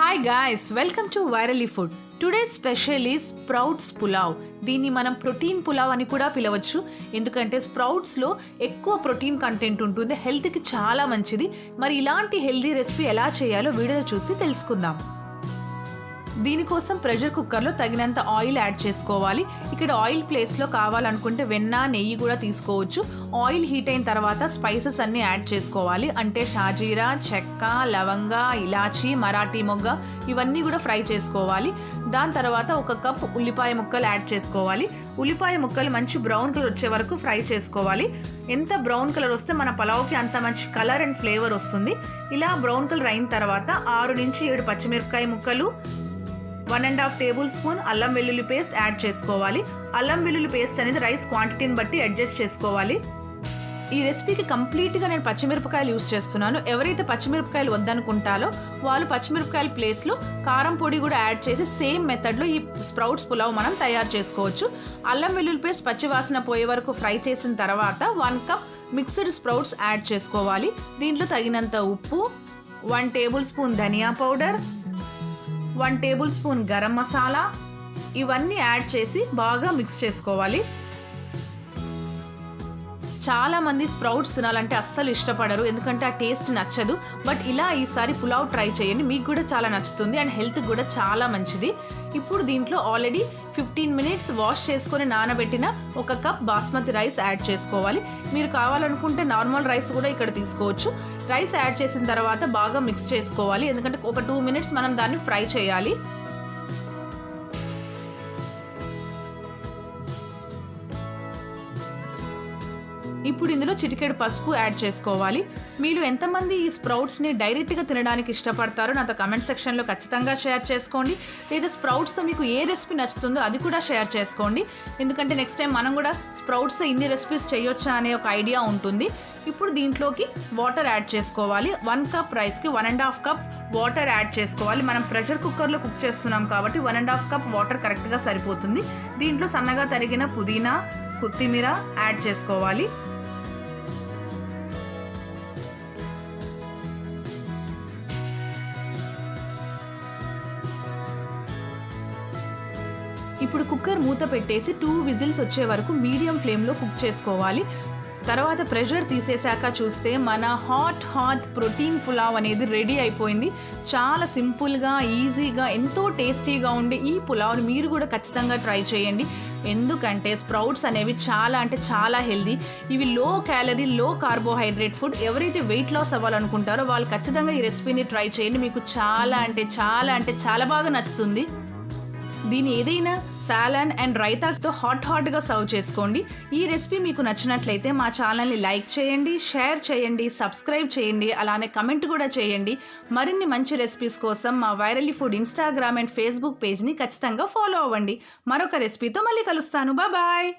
Hi guys, welcome to virally food. Today special is sprouts pulao. దీన్ని మనం protein pulao అని కూడా పిలవచ్చు. ఎందుకంటే స్ప్రౌట్స్లో ఎక్కువ ప్రోటీన్ కంటెంట్ ఉంటుంది, హెల్త్కి చాలా మంచిది. మరి ఇలాంటి హెల్దీ రెసిపీ ఎలా చేయాలో వీడియో చూసి తెలుసుకుందాం. దీనికోసం ప్రెషర్ కుక్కర్లో తగినంత ఆయిల్ యాడ్ చేసుకోవాలి. ఇక్కడ ఆయిల్ ప్లేస్లో కావాలనుకుంటే వెన్న, నెయ్యి కూడా తీసుకోవచ్చు. ఆయిల్ హీట్ అయిన తర్వాత స్పైసెస్ అన్నీ యాడ్ చేసుకోవాలి. అంటే షాజీరా, చెక్క, లవంగ, ఇలాచీ, మరాఠీ మొగ్గ ఇవన్నీ కూడా ఫ్రై చేసుకోవాలి. దాని తర్వాత 1 కప్ ఉల్లిపాయ ముక్కలు యాడ్ చేసుకోవాలి. ఉల్లిపాయ ముక్కలు మంచి బ్రౌన్ కలర్ వచ్చే వరకు ఫ్రై చేసుకోవాలి. ఎంత బ్రౌన్ కలర్ వస్తే మన పలావ్కి అంత మంచి కలర్ అండ్ ఫ్లేవర్ వస్తుంది. ఇలా బ్రౌన్ కలర్ అయిన తర్వాత 6 నుంచి 7 పచ్చిమిరపకాయ ముక్కలు, 1.5 టేబుల్ స్పూన్ అల్లం వెల్లుల్లి పేస్ట్ యాడ్ చేసుకోవాలి. అల్లం వెల్లుల్లి పేస్ట్ అనేది రైస్ క్వాంటిటీని బట్టి అడ్జస్ట్ చేసుకోవాలి. ఈ రెసిపీకి కంప్లీట్గా నేను పచ్చిమిరపకాయలు యూస్ చేస్తున్నాను. ఎవరైతే పచ్చిమిరపకాయలు వద్దనుకుంటారో వాళ్ళు పచ్చిమిరపకాయల ప్లేస్లో కారం పొడి కూడా యాడ్ చేసి సేమ్ మెథడ్లో ఈ స్ప్రౌట్స్ పులావ్ మనం తయారు చేసుకోవచ్చు. అల్లం వెల్లుల్లి పేస్ట్ పచ్చివాసన పోయే వరకు ఫ్రై చేసిన తర్వాత 1 కప్ మిక్స్డ్ స్ప్రౌట్స్ యాడ్ చేసుకోవాలి. దీంట్లో తగినంత ఉప్పు, 1 టేబుల్ స్పూన్ ధనియా powder, 1 tablespoon garam masala ఇవన్నీ యాడ్ చేసి బాగా మిక్స్ చేసుకోవాలి. చాలా మంది స్ప్రౌట్స్ తినాలంటే అస్సలు ఇష్టపడరు, ఎందుకంటే ఆ టేస్ట్ నచ్చదు. బట్ ఇలా ఈసారి పులావ్ ట్రై చేయండి, మీకు కూడా చాలా నచ్చుతుంది అండ్ హెల్త్కి కూడా చాలా మంచిది. ఇప్పుడు దీంట్లో ఆల్రెడీ 15 మినిట్స్ వాష్ చేసుకొని నానబెట్టిన 1 కప్ బాస్మతి రైస్ యాడ్ చేసుకోవాలి. మీరు కావాలనుకుంటే నార్మల్ రైస్ కూడా ఇక్కడ తీసుకోవచ్చు. రైస్ యాడ్ చేసిన తర్వాత బాగా మిక్స్ చేసుకోవాలి, ఎందుకంటే ఒక 2 మినిట్స్ మనం దాన్ని ఫ్రై చేయాలి. ఇప్పుడు ఇందులో చిటికెడు పసుపు యాడ్ చేసుకోవాలి. మీరు ఎంతమంది ఈ స్ప్రౌట్స్ని డైరెక్ట్గా తినడానికి ఇష్టపడతారో నాతో కమెంట్ సెక్షన్లో ఖచ్చితంగా షేర్ చేసుకోండి. లేదా స్ప్రౌట్స్తో మీకు ఏ రెసిపీ నచ్చుతుందో అది కూడా షేర్ చేసుకోండి, ఎందుకంటే నెక్స్ట్ టైం మనం కూడా స్ప్రౌట్స్ ఇన్ని రెసిపీస్ చేయొచ్చా అనే ఒక ఐడియా ఉంటుంది. ఇప్పుడు దీంట్లోకి వాటర్ యాడ్ చేసుకోవాలి. 1 కప్ రైస్కి 1.5 కప్ వాటర్ యాడ్ చేసుకోవాలి. మనం ప్రెషర్ కుక్కర్లో కుక్ చేస్తున్నాం కాబట్టి 1.5 కప్ వాటర్ కరెక్ట్గా సరిపోతుంది. దీంట్లో సన్నగా తరిగిన పుదీనా, కొత్తిమీర యాడ్ చేసుకోవాలి. ఇప్పుడు కుక్కర్ మూత పెట్టేసి 2 విజిల్స్ వచ్చే వరకు మీడియం ఫ్లేమ్లో కుక్ చేసుకోవాలి. తర్వాత ప్రెషర్ తీసేశాక చూస్తే మన హాట్ ప్రోటీన్ పులావ్ అనేది రెడీ అయిపోయింది. చాలా సింపుల్గా, ఈజీగా, ఎంతో టేస్టీగా ఉండే ఈ పులావ్ని మీరు కూడా ఖచ్చితంగా ట్రై చేయండి. ఎందుకంటే స్ప్రౌట్స్ అనేవి చాలా హెల్దీ. ఇవి లో క్యాలరీ, లో కార్బోహైడ్రేట్ ఫుడ్. ఎవరైతే వెయిట్ లాస్ అవ్వాలనుకుంటారో వాళ్ళు ఖచ్చితంగా ఈ రెసిపీని ట్రై చేయండి. మీకు చాలా బాగా నచ్చుతుంది. దీని ఏదైనా సాలన్ అండ్ రైతాతో హాట్గా సర్వ్ చేసుకోండి. ఈ రెసిపీ మీకు నచ్చినట్లయితే మా ఛానల్ని లైక్ చేయండి, షేర్ చేయండి, సబ్స్క్రైబ్ చేయండి, అలానే కమెంట్ కూడా చేయండి. మరిన్ని మంచి రెసిపీస్ కోసం మా virally food Instagram and Facebook పేజ్ని ఖచ్చితంగా ఫాలో అవ్వండి. మరొక రెసిపీతో మళ్ళీ కలుస్తాను. బాయ్.